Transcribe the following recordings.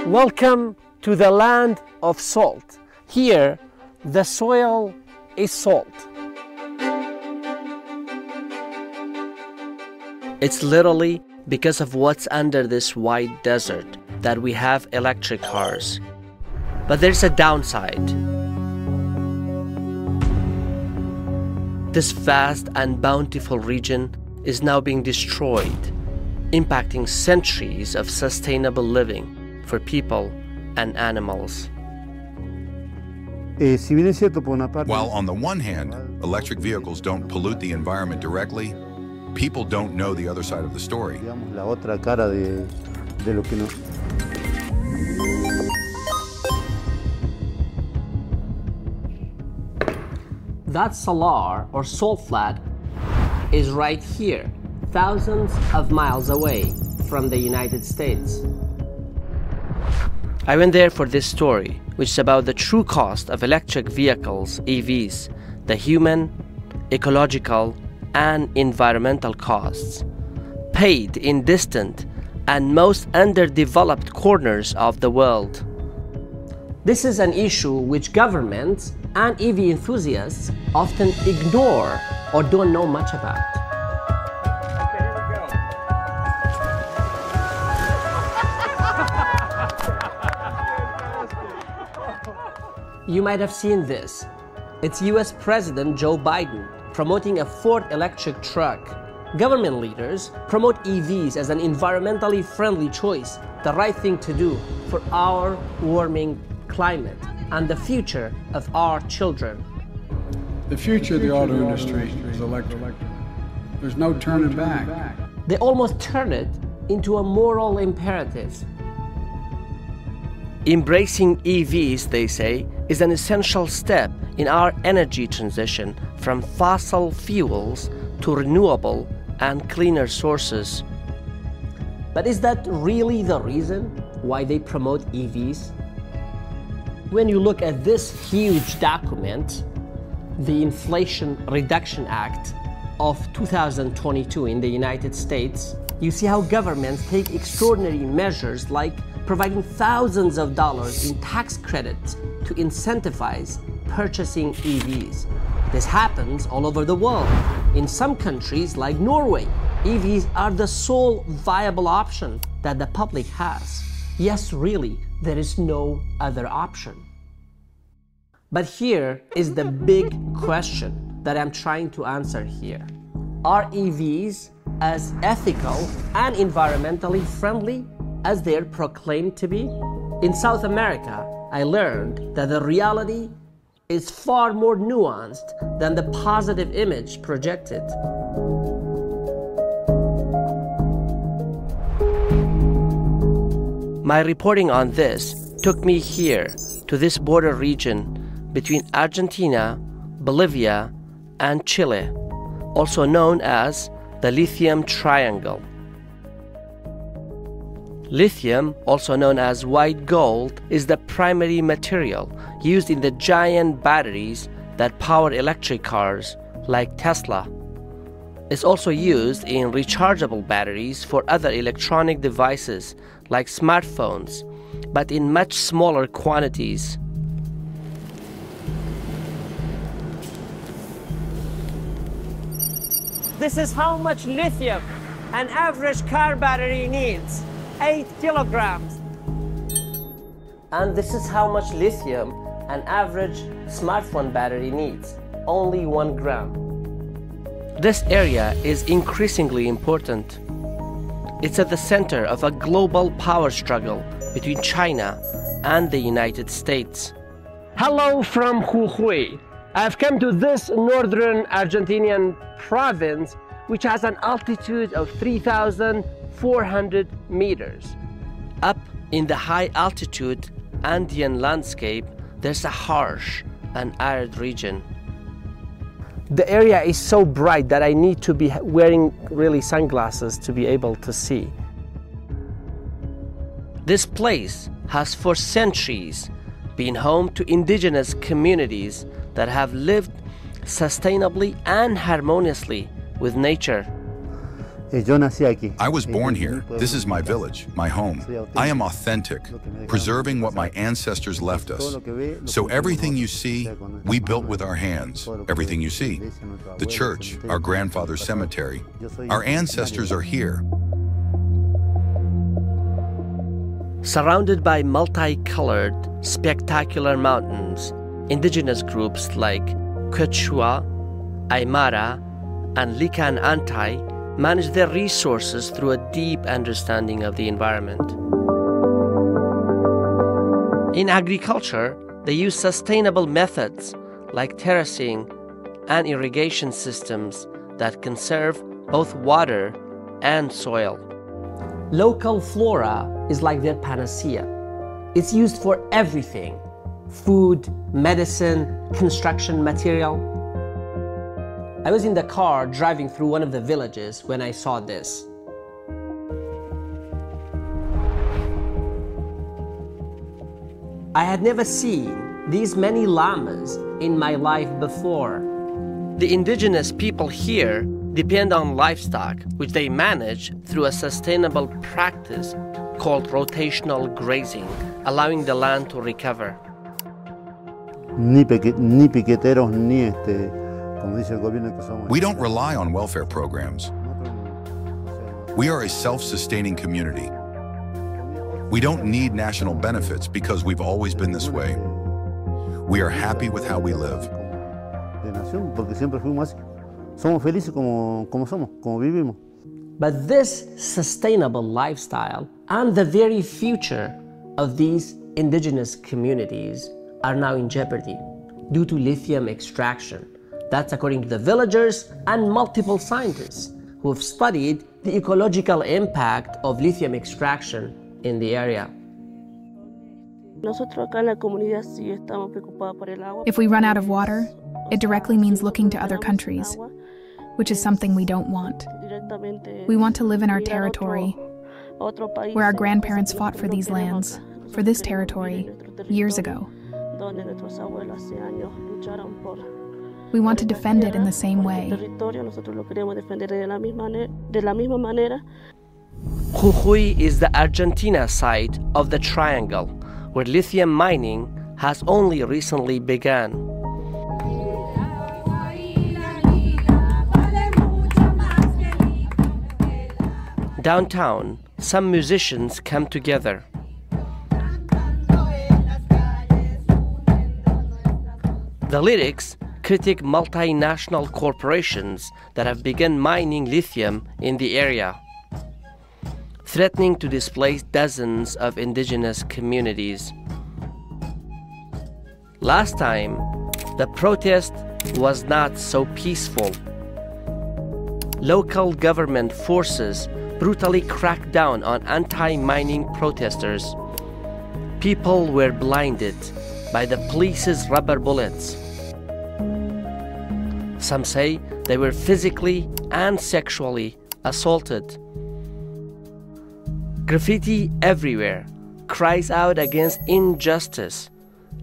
Welcome to the land of salt. Here, the soil is salt. It's literally because of what's under this white desert that we have electric cars. But there's a downside. This vast and bountiful region is now being destroyed, impacting centuries of sustainable living for people and animals. While on the one hand, electric vehicles don't pollute the environment directly, people don't know the other side of the story. That salar or salt flat is right here, thousands of miles away from the United States. I went there for this story, which is about the true cost of electric vehicles, EVs, the human, ecological, and environmental costs, paid in distant and most underdeveloped corners of the world. This is an issue which governments and EV enthusiasts often ignore or don't know much about. You might have seen this. It's US President Joe Biden promoting a Ford electric truck. Government leaders promote EVs as an environmentally friendly choice, the right thing to do for our warming climate and the future of our children. The future of the auto industry is electric. There's no turning back. They almost turn it into a moral imperative. Embracing EVs, they say, is an essential step in our energy transition from fossil fuels to renewable and cleaner sources. But is that really the reason why they promote EVs? When you look at this huge document, the Inflation Reduction Act of 2022 in the United States, you see how governments take extraordinary measures like providing thousands of dollars in tax credits to incentivize purchasing EVs. This happens all over the world. In some countries like Norway, EVs are the sole viable option that the public has. Yes, really, there is no other option. But here is the big question that I'm trying to answer here. Are EVs as ethical and environmentally friendly as they're proclaimed to be? In South America, I learned that the reality is far more nuanced than the positive image projected. My reporting on this took me here to this border region between Argentina, Bolivia, and Chile, also known as the Lithium Triangle. Lithium, also known as white gold, is the primary material used in the giant batteries that power electric cars like Tesla. It's also used in rechargeable batteries for other electronic devices like smartphones, but in much smaller quantities. This is how much lithium an average car battery needs. 8 kilograms. And this is how much lithium an average smartphone battery needs. Only 1 gram. This area is increasingly important. It's at the center of a global power struggle between China and the United States. Hello from Jujuy. I've come to this northern Argentinian province, which has an altitude of 3,400 meters. Up in the high altitude Andean landscape, there's a harsh and arid region. The area is so bright that I need to be wearing really sunglasses to be able to see. This place has for centuries been home to indigenous communities that have lived sustainably and harmoniously with nature. I was born here. This is my village, my home. I am authentic, preserving what my ancestors left us. So everything you see, we built with our hands. Everything you see. The church, our grandfather's cemetery. Our ancestors are here. Surrounded by multicolored, spectacular mountains, indigenous groups like Quechua, Aymara, and Lican Antay manage their resources through a deep understanding of the environment. In agriculture, they use sustainable methods like terracing and irrigation systems that conserve both water and soil. Local flora is like their panacea. It's used for everything: food, medicine, construction material. I was in the car driving through one of the villages when I saw this. I had never seen these many llamas in my life before. The indigenous people here depend on livestock, which they manage through a sustainable practice called rotational grazing, allowing the land to recover. We don't rely on welfare programs. We are a self-sustaining community. We don't need national benefits because we've always been this way. We are happy with how we live. But this sustainable lifestyle and the very future of these indigenous communities are now in jeopardy due to lithium extraction. That's according to the villagers and multiple scientists who have studied the ecological impact of lithium extraction in the area. If we run out of water, it directly means looking to other countries, which is something we don't want. We want to live in our territory, where our grandparents fought for these lands, for this territory, years ago. We want to defend it in the same way. Jujuy is the Argentina side of the triangle, where lithium mining has only recently begun. Downtown, some musicians come together. The lyrics critique multinational corporations that have begun mining lithium in the area, threatening to displace dozens of indigenous communities. Last time, the protest was not so peaceful. Local government forces brutally cracked down on anti-mining protesters. People were blinded by the police's rubber bullets. Some say they were physically and sexually assaulted. Graffiti everywhere cries out against injustice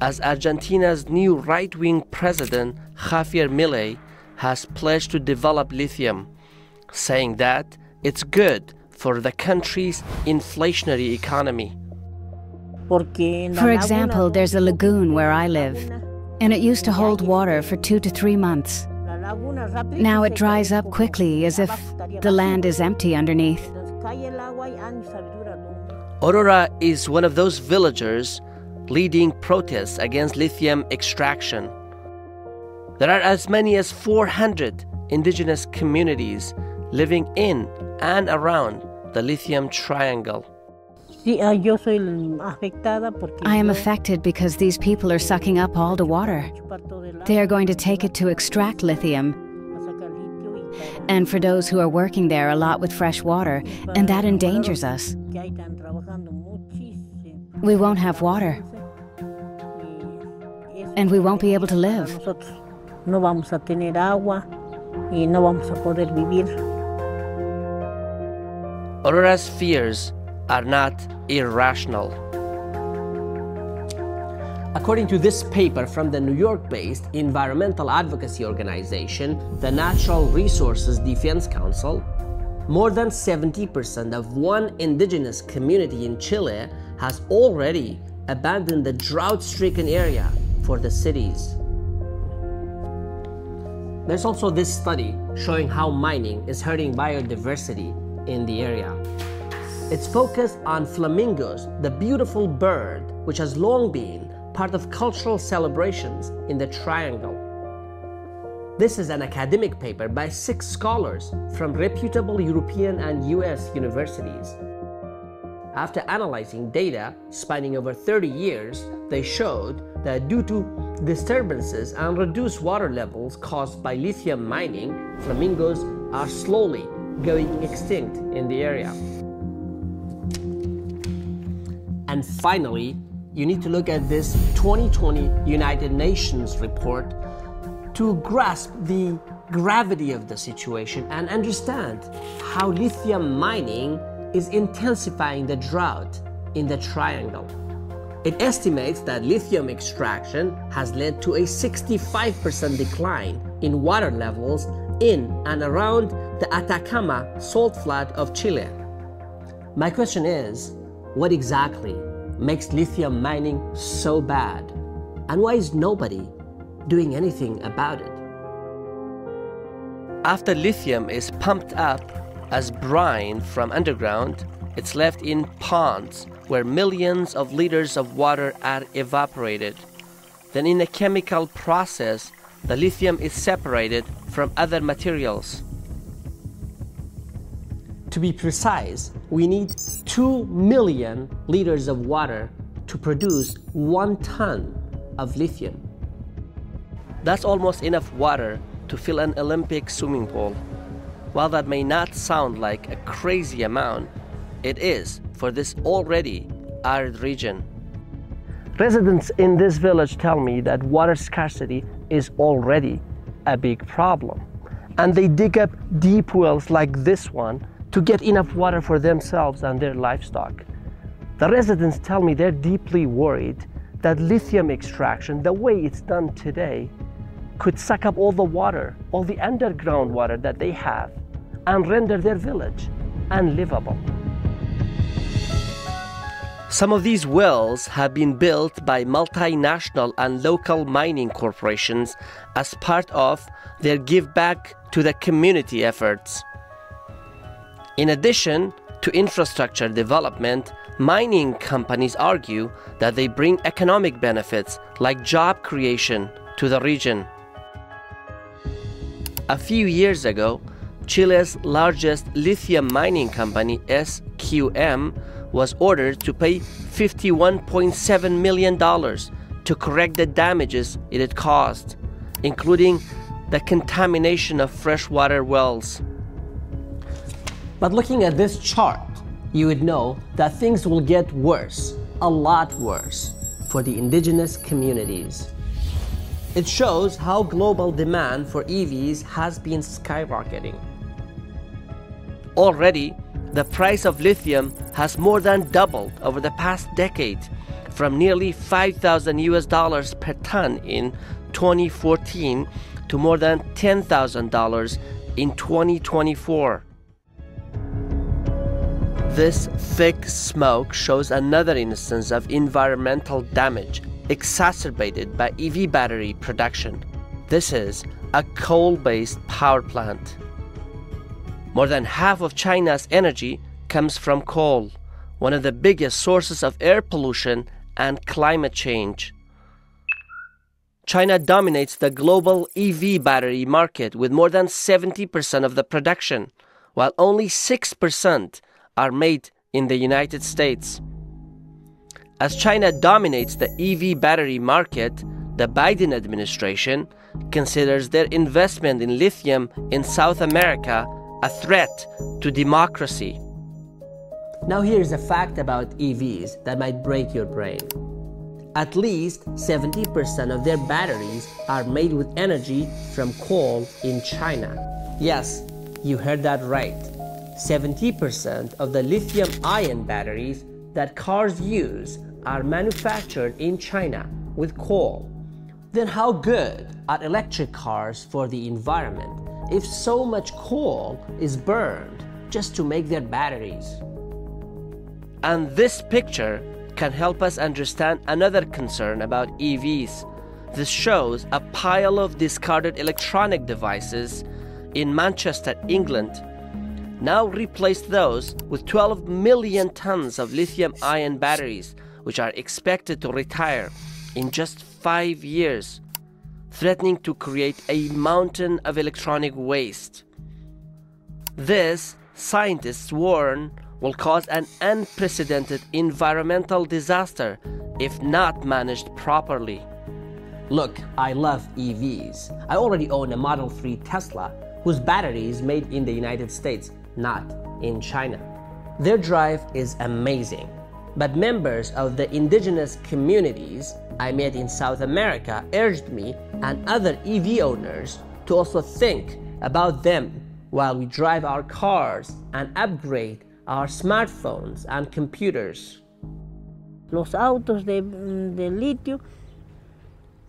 as Argentina's new right-wing president, Javier Milei, has pledged to develop lithium, saying that it's good for the country's inflationary economy. For example, there's a lagoon where I live, and it used to hold water for 2 to 3 months. Now it dries up quickly as if the land is empty underneath. Aurora is one of those villagers leading protests against lithium extraction. There are as many as 400 indigenous communities living in and around the Lithium Triangle. I am affected because these people are sucking up all the water. They are going to take it to extract lithium. And for those who are working there, a lot with fresh water, and that endangers us. We won't have water. And we won't be able to live. Aurora's fears are not irrational. According to this paper from the New York-based environmental advocacy organization, the Natural Resources Defense Council, More than 70% of one indigenous community in Chile has already abandoned the drought-stricken area for the cities. There's also this study showing how mining is hurting biodiversity in the area. It's focused on flamingos, the beautiful bird which has long been part of cultural celebrations in the Triangle. This is an academic paper by 6 scholars from reputable European and US universities. After analyzing data spanning over 30 years, they showed that due to disturbances and reduced water levels caused by lithium mining, flamingos are slowly going extinct in the area. And finally, you need to look at this 2020 United Nations report to grasp the gravity of the situation and understand how lithium mining is intensifying the drought in the Triangle. It estimates that lithium extraction has led to a 65% decline in water levels in and around the Atacama salt flat of Chile. My question is, what exactly makes lithium mining so bad? And why is nobody doing anything about it? After lithium is pumped up as brine from underground, it's left in ponds where millions of liters of water are evaporated. Then in a chemical process, the lithium is separated from other materials. To be precise, we need 2 million liters of water to produce 1 ton of lithium. That's almost enough water to fill an Olympic swimming pool. While that may not sound like a crazy amount, it is for this already arid region. Residents in this village tell me that water scarcity is already a big problem, and they dig up deep wells like this one to get enough water for themselves and their livestock. The residents tell me they're deeply worried that lithium extraction, the way it's done today, could suck up all the water, all the underground water that they have, and render their village unlivable. Some of these wells have been built by multinational and local mining corporations as part of their give back to the community efforts. In addition to infrastructure development, mining companies argue that they bring economic benefits like job creation to the region. A few years ago, Chile's largest lithium mining company, SQM, was ordered to pay $51.7 million to correct the damages it had caused, including the contamination of freshwater wells. But looking at this chart, you would know that things will get worse, a lot worse, for the indigenous communities. It shows how global demand for EVs has been skyrocketing. Already, the price of lithium has more than doubled over the past decade, from nearly $5,000 per ton in 2014 to more than $10,000 in 2024. This thick smoke shows another instance of environmental damage exacerbated by EV battery production. This is a coal-based power plant. More than half of China's energy comes from coal, one of the biggest sources of air pollution and climate change. China dominates the global EV battery market with more than 70% of the production, while only 6% are made in the United States. As China dominates the EV battery market, the Biden administration considers their investment in lithium in South America a threat to democracy. Now here's a fact about EVs that might break your brain. At least 70% of their batteries are made with energy from coal in China. Yes, you heard that right. 70% of the lithium-ion batteries that cars use are manufactured in China with coal. Then how good are electric cars for the environment if so much coal is burned just to make their batteries. And this picture can help us understand another concern about EVs. This shows a pile of discarded electronic devices in Manchester, England. Now replace those with 12 million tons of lithium-ion batteries, which are expected to retire in just 5 years, threatening to create a mountain of electronic waste. This, scientists warn, will cause an unprecedented environmental disaster if not managed properly. Look, I love EVs. I already own a Model 3 Tesla whose battery is made in the United States, not in China. Their drive is amazing, but members of the indigenous communities I met in South America urged me and other EV owners to also think about them while we drive our cars and upgrade our smartphones and computers. Los autos de litio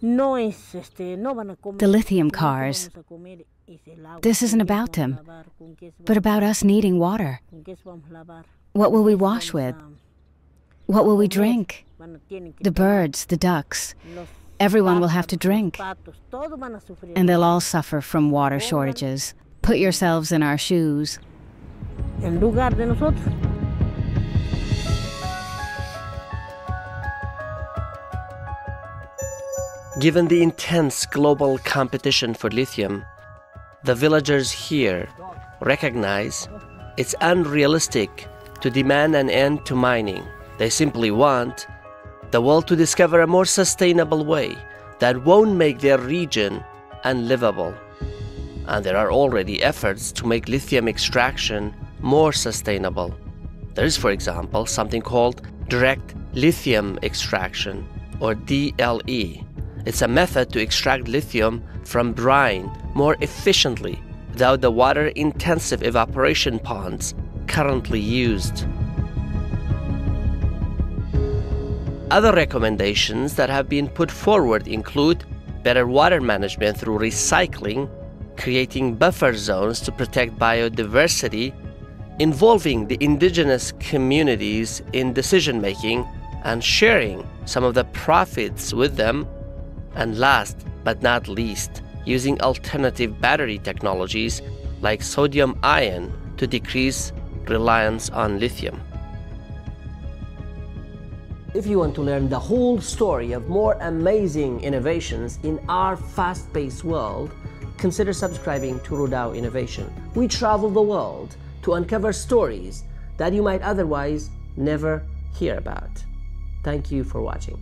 no es no van a comer. The lithium cars, this isn't about them, but about us needing water. What will we wash with? What will we drink? The birds, the ducks, everyone will have to drink. And they'll all suffer from water shortages. Put yourselves in our shoes. En lugar de nosotros. Given the intense global competition for lithium, the villagers here recognize it's unrealistic to demand an end to mining. They simply want the world to discover a more sustainable way that won't make their region unlivable. And there are already efforts to make lithium extraction more sustainable. There is, for example, something called direct lithium extraction, or DLE. It's a method to extract lithium from brine more efficiently without the water-intensive evaporation ponds currently used. Other recommendations that have been put forward include better water management through recycling, creating buffer zones to protect biodiversity, involving the indigenous communities in decision-making and sharing some of the profits with them, and last but not least, using alternative battery technologies like sodium-ion to decrease reliance on lithium. If you want to learn the whole story of more amazing innovations in our fast-paced world, consider subscribing to Rudaw Innovation. We travel the world to uncover stories that you might otherwise never hear about. Thank you for watching.